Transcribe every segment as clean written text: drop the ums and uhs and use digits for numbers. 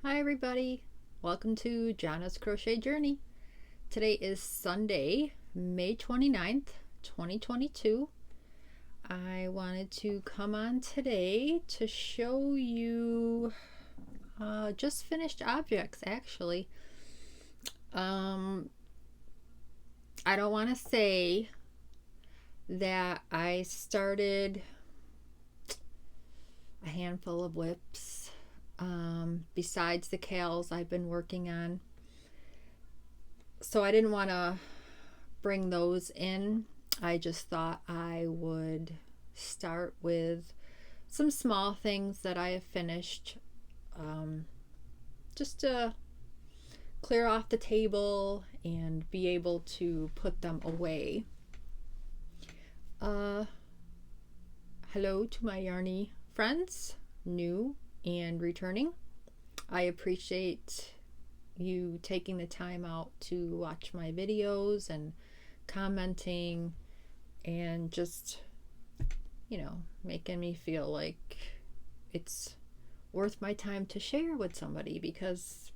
Hi everybody, welcome to Jana's Crochet Journey. Today is Sunday, May 29th, 2022. I wanted to come on today to show you just finished objects actually. I don't want to say that I started a handful of whips besides the cals I've been working on. So I didn't want to bring those in. I just thought I would start with some small things that I have finished, just to clear off the table and be able to put them away. Hello to my yarny friends, new and returning. I appreciate you taking the time out to watch my videos and commenting and just, making me feel like it's worth my time to share with somebody, because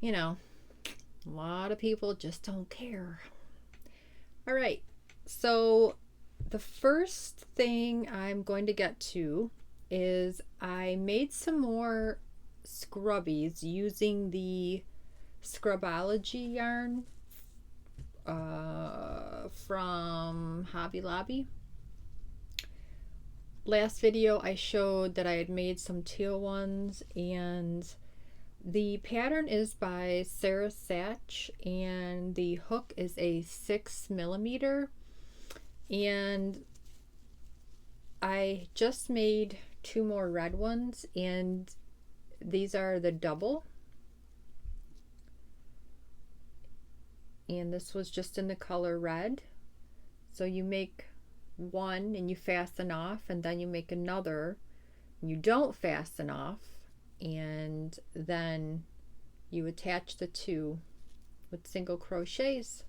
a lot of people just don't care. All right, so the first thing I'm going to get to is I made some more scrubbies using the Scrubology yarn from Hobby Lobby. Last video I showed that I had made some teal ones, and the pattern is by Sarah Satch and the hook is a 6mm, and I just made two more red ones, and these are the double, and this was just in the color red. So you make one and you fasten off, and then you make another and you don't fasten off, and then you attach the two with single crochets.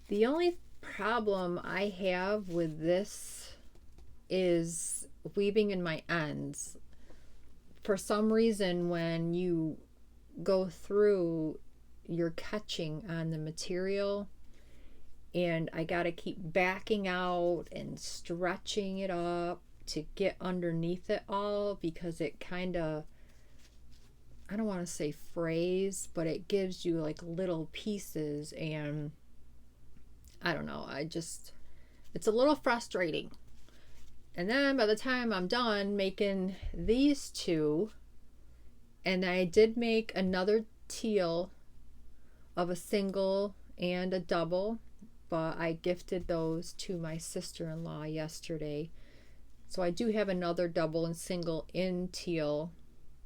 The only problem I have with this is weaving in my ends. For some reason, when you go through, you're catching on the material, and I gotta keep backing out and stretching it up to get underneath it all, because it kind of, I don't want to say frays, but it gives you like little pieces, and I don't know, it's a little frustrating. And then by the time I'm done making these two, and I did make another teal of a single and a double, but I gifted those to my sister-in-law yesterday. So I do have another double and single in teal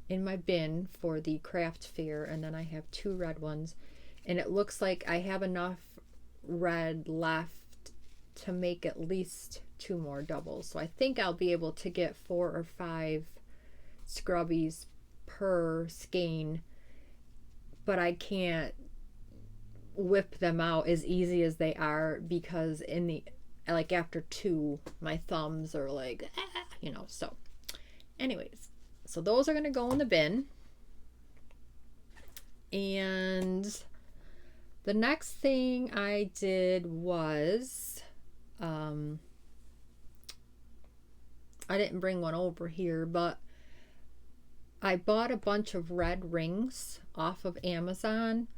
in my bin for the craft fair, and then I have two red ones, and it looks like I have enough red left to make at least two more doubles. So I think I'll be able to get 4 or 5 scrubbies per skein, but I can't whip them out as easy as they are, because after 2 my thumbs are like so anyways, so those are going to go in the bin. And the next thing I did was I didn't bring one over here, but I bought a bunch of red rings off of Amazon,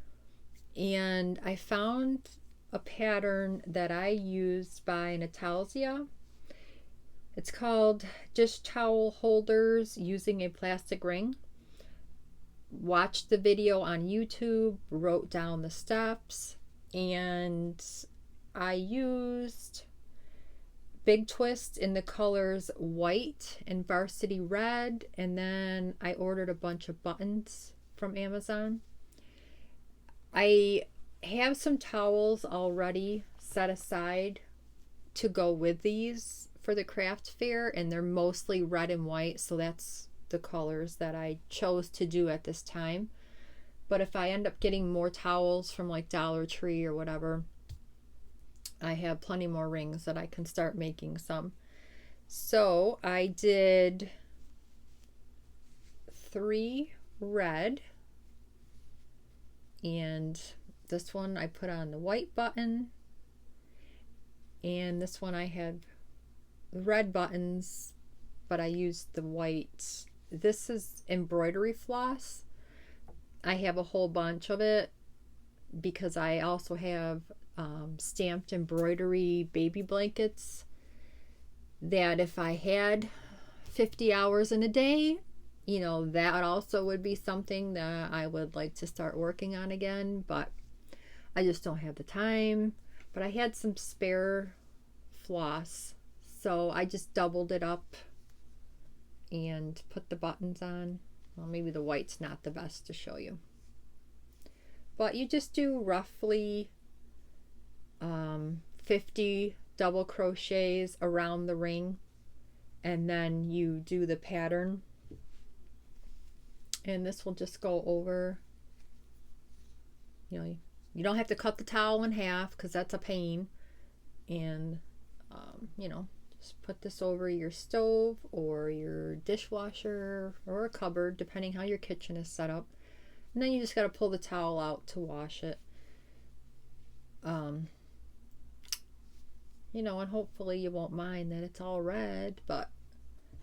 and I found a pattern that I used by Natalsia. It's called Dish Towel Holders Using a Plastic Ring. Watched the video on YouTube, wrote down the steps, and I used Big Twist in the colors white and varsity red, and then I ordered a bunch of buttons from Amazon. I have some towels already set aside to go with these for the craft fair, and they're mostly red and white, so that's the colors that I chose to do at this time. But if I end up getting more towels from like Dollar Tree or whatever, I have plenty more rings that I can start making some. So I did 3 red, and this one I put on the white button, and this one I had red buttons, but I used the white. This is embroidery floss. I have a whole bunch of it because I also have stamped embroidery baby blankets that if I had 50 hours in a day, you know, that also would be something that I would like to start working on again, but I just don't have the time. But I had some spare floss, so I just doubled it up and put the buttons on. Well, maybe the white's not the best to show you, but you just do roughly 50 double crochets around the ring, and then you do the pattern, and this will just go over. You know, you don't have to cut the towel in half because that's a pain, and you know, just put this over your stove or your dishwasher or a cupboard, depending how your kitchen is set up, and then you just got to pull the towel out to wash it. You know, and hopefully you won't mind that it's all red, but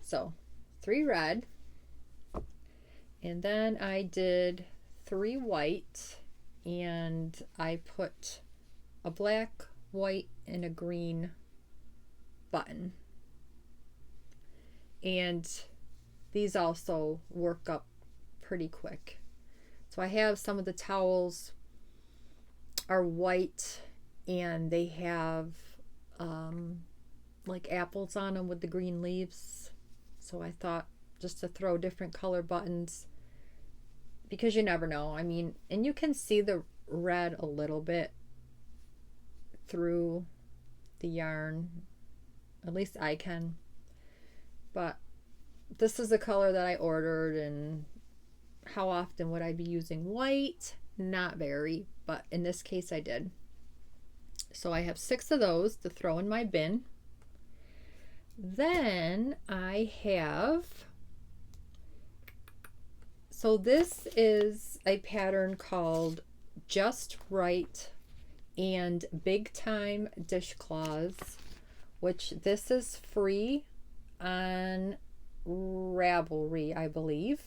so 3 red, and then I did 3 white, and I put a black, white, and a green button, and these also work up pretty quick. So I have some of the towels are white and they have like apples on them with the green leaves, so I thought just to throw different color buttons, because you never know. I mean, and you can see the red a little bit through the yarn, at least I can, but this is the color that I ordered. And how often would I be using white? Not very, but in this case I did. So I have 6 of those to throw in my bin. Then I have, so this is a pattern called Just Right and Big Time Dishcloths, which this is free on Ravelry, I believe.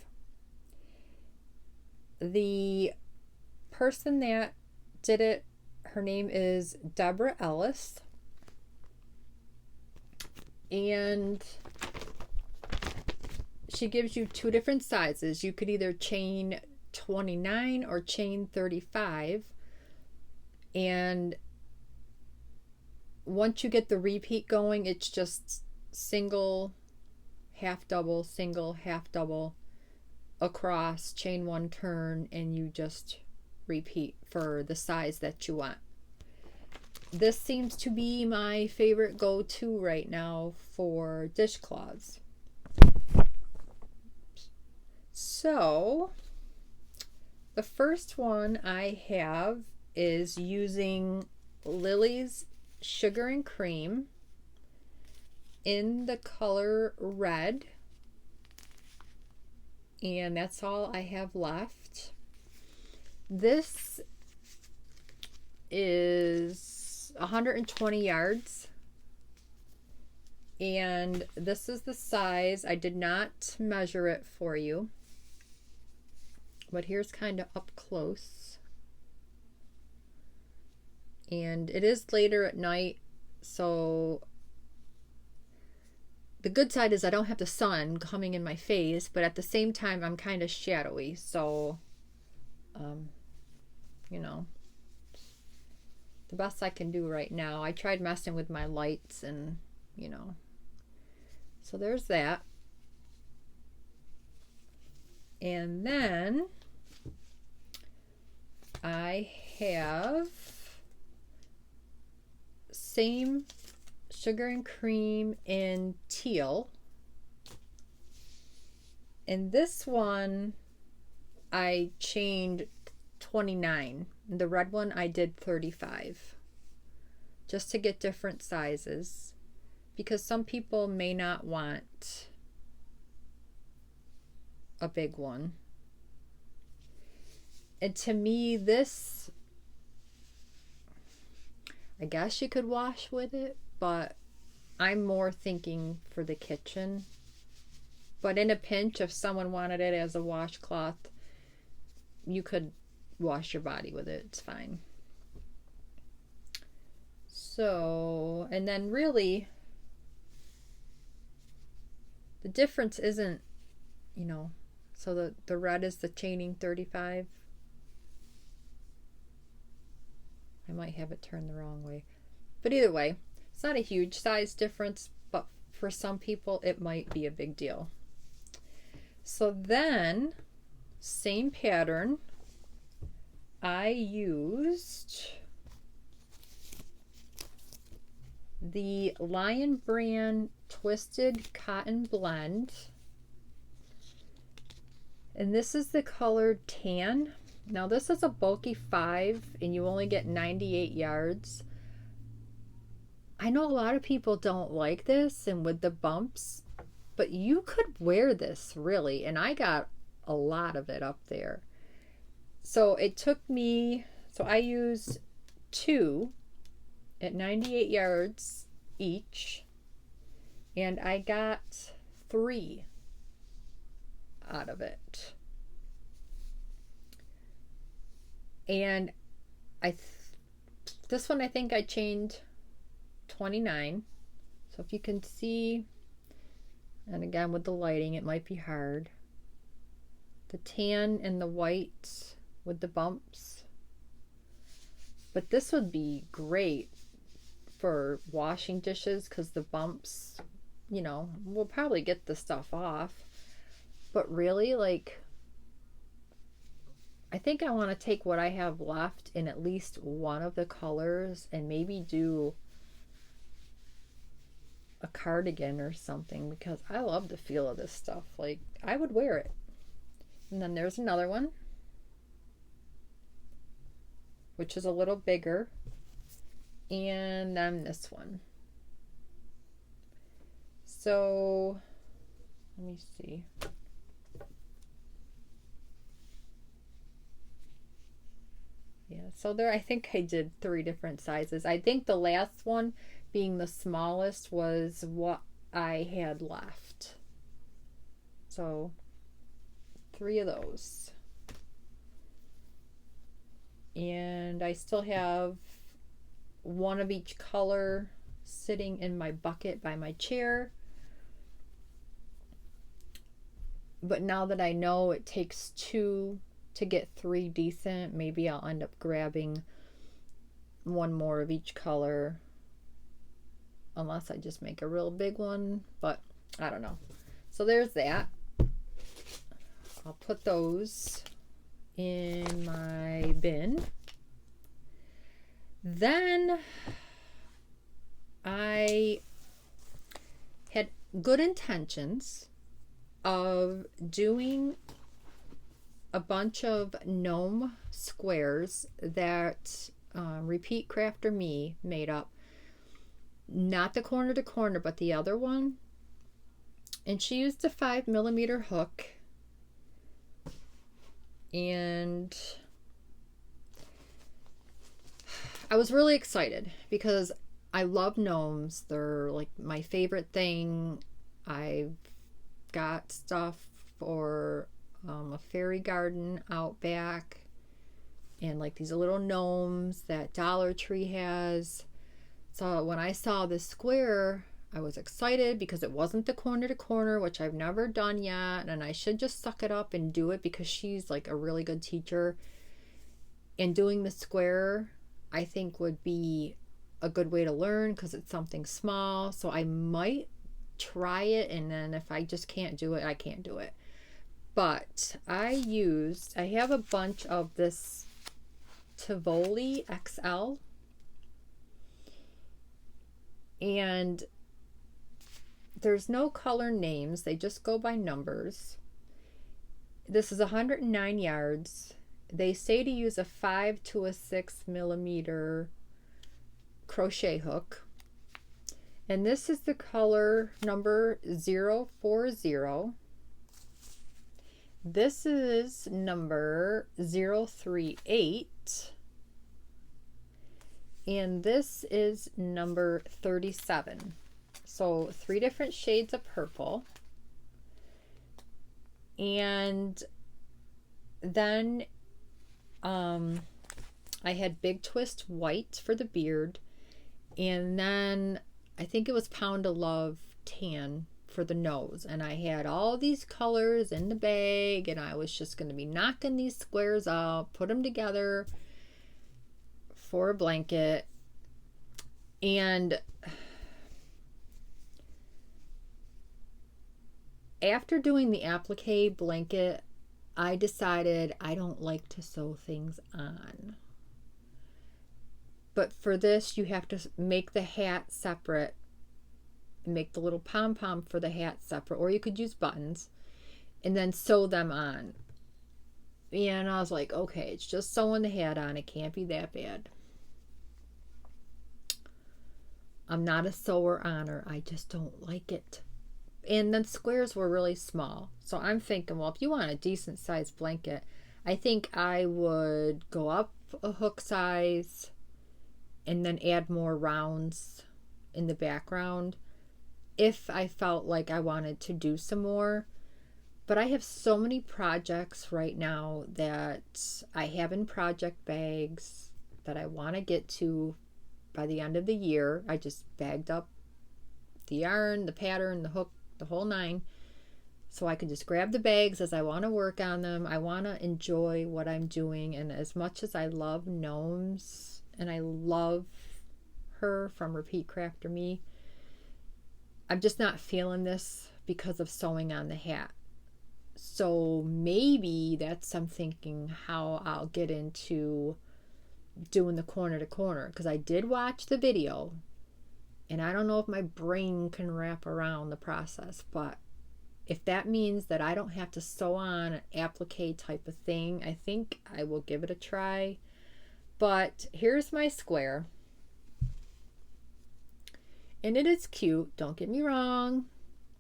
The person that did it, her name is Deborah Ellis, and she gives you 2 different sizes. You could either chain 29 or chain 35, and once you get the repeat going, it's just single, half double, single, half double across, chain 1 turn, and you just repeat for the size that you want. This seems to be my favorite go-to right now for dishcloths. So the first one I have is using Lily's Sugar and Cream in the color red, and that's all I have left. This is 120 yards, and this is the size. I did not measure it for you, but here's kind of up close. And it is later at night, so the good side is I don't have the sun coming in my face, but at the same time I'm kind of shadowy, so you know, the best I can do right now. I tried messing with my lights, and you know, so there's that. And then I have same Sugar and Cream in teal, and this one I chained 29. The red one I did 35, just to get different sizes, because some people may not want a big one. And to me, this, I guess you could wash with it, but I'm more thinking for the kitchen. But in a pinch, if someone wanted it as a washcloth, you could wash your body with it. It's fine. So, and then really, the difference isn't, you know, so the red is the chaining 35. I might have it turned the wrong way. But either way, it's not a huge size difference, but for some people it might be a big deal. So then, same pattern, I used the Lion Brand Twisted Cotton Blend. And this is the color Tan. Now this is a bulky 5 and you only get 98 yards. I know a lot of people don't like this and with the bumps, but you could wear this really, and I got a lot of it up there. So it took me, so I used 2 at 98 yards each, and I got 3 out of it. And this one I think I chained 29. So if you can see, and again with the lighting it might be hard, the tan and the white with the bumps. But this would be great for washing dishes because the bumps, you know, we'll probably get the stuff off. But really, like, I think I want to take what I have left in at least one of the colors and maybe do a cardigan or something because I love the feel of this stuff. Like, I would wear it. And then there's another one, which is a little bigger. And then this one. So, let me see. Yeah, so there I think I did 3 different sizes. I think the last one being the smallest was what I had left. So 3 of those. And I still have 1 of each color sitting in my bucket by my chair. But now that I know it takes 2 to get 3 decent, maybe I'll end up grabbing 1 more of each color, unless I just make a real big one, but I don't know. So there's that. I'll put those in my bin. Then I had good intentions of doing a bunch of Gnome squares that Repeat Crafter Me made up. Not the corner to corner, but the other one. And she used a 5mm hook. And I was really excited because I love gnomes. They're like my favorite thing. I've got stuff for a fairy garden out back, and like these little gnomes that Dollar Tree has. So when I saw this square, I was excited because it wasn't the corner to corner, which I've never done yet, and I should just suck it up and do it because she's like a really good teacher. And doing the square, I think, would be a good way to learn because it's something small. So I might try it, and then if I just can't do it, I can't do it. But I have a bunch of this Tivoli XL, and there's no color names, they just go by numbers. This is 109 yards. They say to use a 5 to a 6mm crochet hook, and this is the color number 040. This is number 038, and this is number 37. So 3 different shades of purple. And then I had Big Twist white for the beard, and then I think it was Pound of Love tan for the nose. And I had all these colors in the bag, and I was just going to be knocking these squares out, put them together for a blanket. And after doing the applique blanket, I decided I don't like to sew things on. But for this, you have to make the hat separate, make the little pom-pom for the hat separate, or you could use buttons, and then sew them on. And I was like, okay, it's just sewing the hat on. It can't be that bad. I'm not a sewer-oner. I just don't like it. And the squares were really small. So I'm thinking, well, if you want a decent sized blanket, I think I would go up a hook size and then add more rounds in the background if I felt like I wanted to do some more. But I have so many projects right now that I have in project bags that I want to get to by the end of the year. I just bagged up the yarn, the pattern, the hook, the whole 9, so I can just grab the bags as I want to work on them. I want to enjoy what I'm doing, and as much as I love Gnomes and I love her from Repeat Crafter Me, I'm just not feeling this because of sewing on the hat. So maybe that's, I'm thinking, how I'll get into doing the corner to corner, because I did watch the video and I don't know if my brain can wrap around the process. But if that means that I don't have to sew on an applique type of thing, I think I will give it a try. But here's my square, and it is cute, don't get me wrong.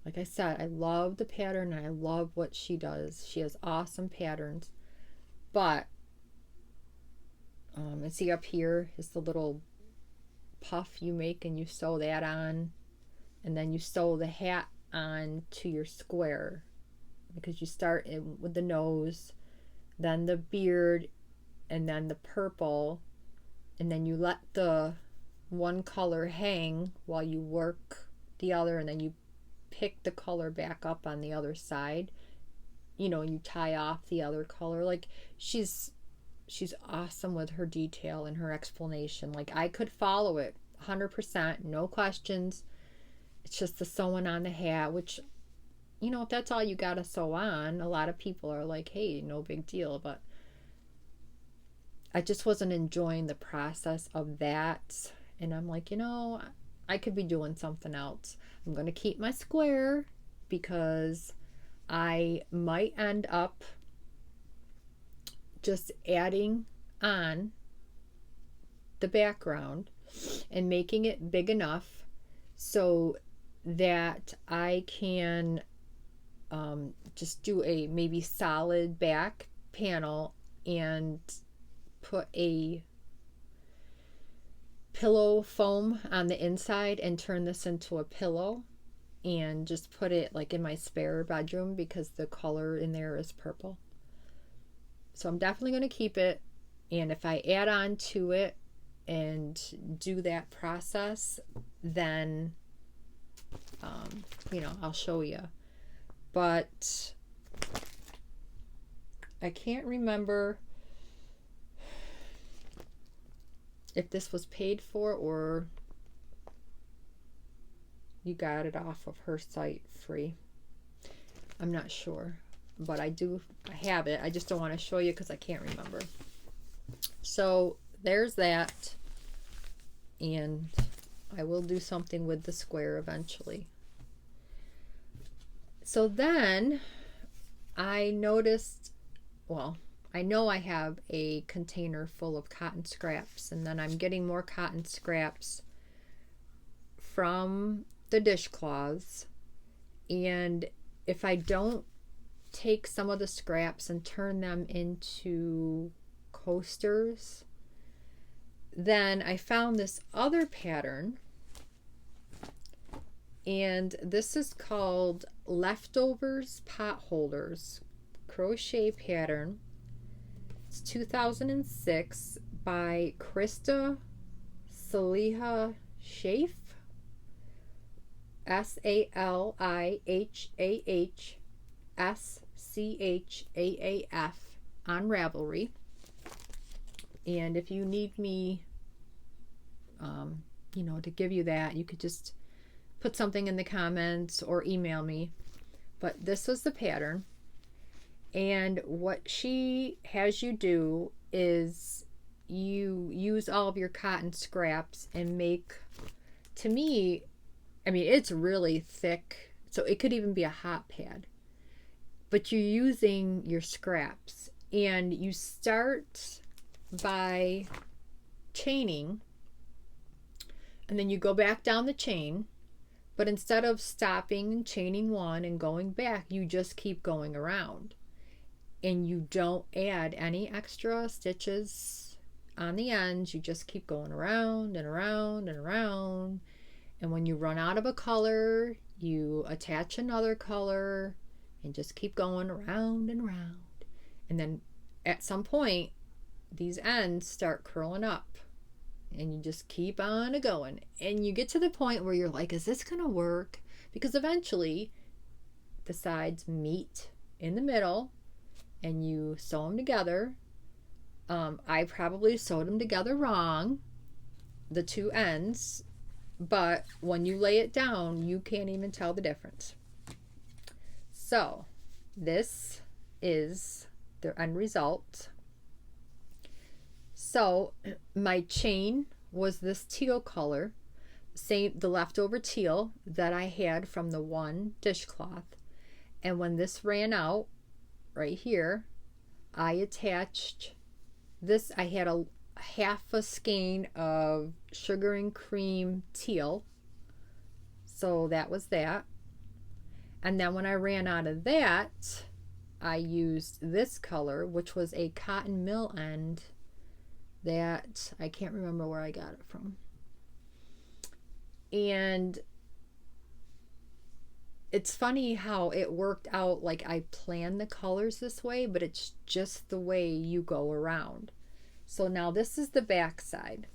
Like I said, I love the pattern and I love what she does. She has awesome patterns. But and see, up here is the little puff you make, and you sew that on, and then you sew the hat on to your square, because you start with the nose, then the beard, and then the purple, and then you let the one color hang while you work the other, and then you pick the color back up on the other side, you know, and you tie off the other color. Like, she's awesome with her detail and her explanation. Like, I could follow it 100%, no questions. It's just the sewing on the hat, which, you know, if that's all you gotta sew on, a lot of people are like, hey, no big deal. But I just wasn't enjoying the process of that, and I'm like, you know, I could be doing something else. I'm gonna keep my square because I might end up just adding on the background and making it big enough so that I can just do a maybe solid back panel and put a pillow foam on the inside and turn this into a pillow and just put it like in my spare bedroom, because the color in there is purple. So I'm definitely going to keep it, and if I add on to it and do that process, then you know, I'll show you. But I can't remember if this was paid for or you got it off of her site free. I'm not sure, but I have it. I just don't want to show you because I can't remember. So there's that, and I will do something with the square eventually. So then I noticed, well, I know I have a container full of cotton scraps, and then I'm getting more cotton scraps from the dishcloths. And if I don't take some of the scraps and turn them into coasters. Then I found this other pattern, and this is called Leftovers Potholders crochet pattern. It's 2006 by Krista Saliha Shaif, SALIHAHSCHAAF on Ravelry. And if you need me, to give you that, you could just put something in the comments or email me. But this was the pattern. And what she has you do is you use all of your cotton scraps and make, to me, I mean, it's really thick, so it could even be a hot pad. But you're using your scraps, and you start by chaining, and then you go back down the chain, but instead of stopping and chaining one and going back, you just keep going around. And you don't add any extra stitches on the ends. You just keep going around and around and around. And when you run out of a color, you attach another color and just keep going around and around. And then at some point, these ends start curling up. And you just keep on going. And you get to the point where you're like, is this going to work? Because eventually, the sides meet in the middle. And you sew them together. I probably sewed them together wrong, the two ends, but when you lay it down, you can't even tell the difference. So this is the end result. So my chain was this teal color, the leftover teal that I had from the one dishcloth. And when this ran out, right here, I attached this. I had a half a skein of sugar and cream teal, so that was that. And then when I ran out of that, I used this color, which was a cotton mill end that I can't remember where I got it from. And it's funny how it worked out. Like, I planned the colors this way, but it's just the way you go around. So now this is the back side.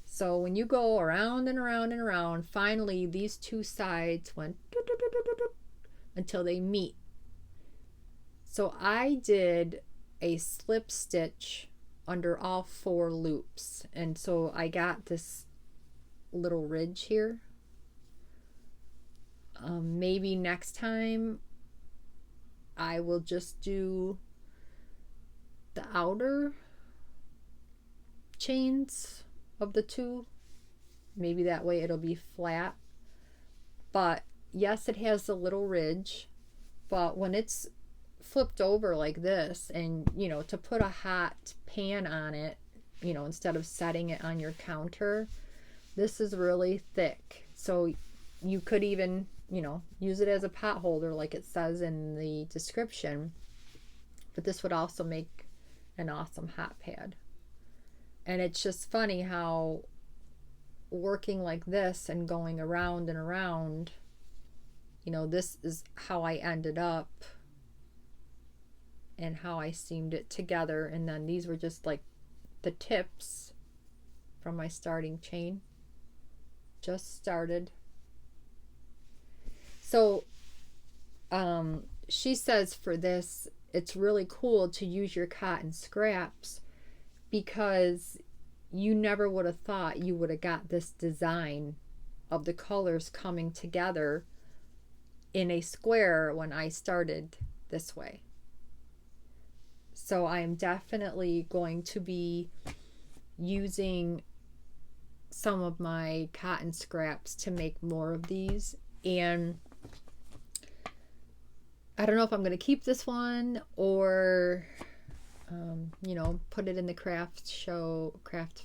So when you go around and around and around, finally these two sides went until they meet. So I did a slip stitch under all 4 loops, and so I got this little ridge here. Maybe next time I will just do the outer chains of the 2. Maybe that way it'll be flat. But yes, it has a little ridge, but when it's flipped over like this, and to put a hot pan on it, instead of setting it on your counter, this is really thick. So you could even use it as a pot holder like it says in the description, but this would also make an awesome hot pad. And it's just funny how working like this and going around and around, this is how I ended up and how I seamed it together. And then these were just like the tips from my starting chain. Just started. So she says for this, it's really cool to use your cotton scraps, because you never would have thought you would have got this design of the colors coming together in a square when I started this way. So I am definitely going to be using some of my cotton scraps to make more of these. And I don't know if I'm going to keep this one or put it in the craft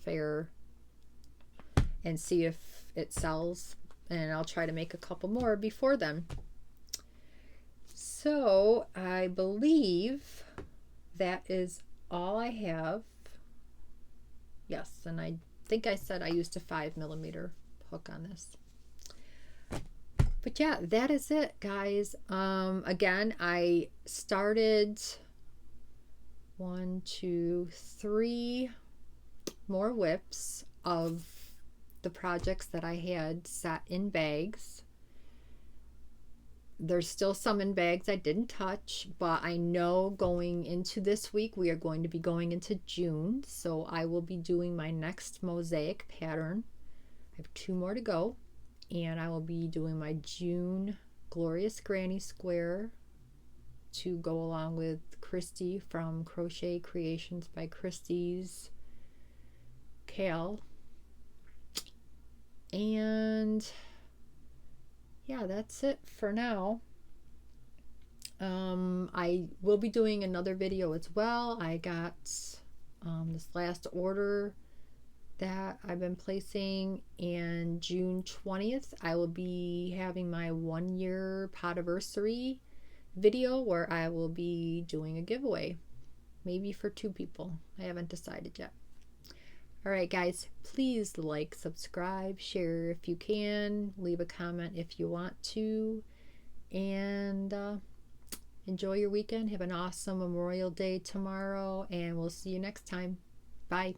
fair and see if it sells, and I'll try to make a couple more before then. So I believe that is all I have. Yes, and I think I said I used a 5mm hook on this. But yeah, that is it, guys. Again, I started 1, 2, 3 more whips of the projects that I had set in bags. There's still some in bags I didn't touch, but I know going into this week we are going to be going into June, so I will be doing my next mosaic pattern. I have 2 more to go, and I will be doing my June Glorious Granny Square to go along with Christy from Crochet Creations by Christy's Cal. And yeah, that's it for now. I will be doing another video as well. I got this last order that I've been placing, and June 20th I will be having my 1-year podiversary video where I will be doing a giveaway, maybe for 2 people. I haven't decided yet. Alright guys, please like, subscribe, share if you can, leave a comment if you want to, and enjoy your weekend. Have an awesome Memorial Day tomorrow, and we'll see you next time. Bye.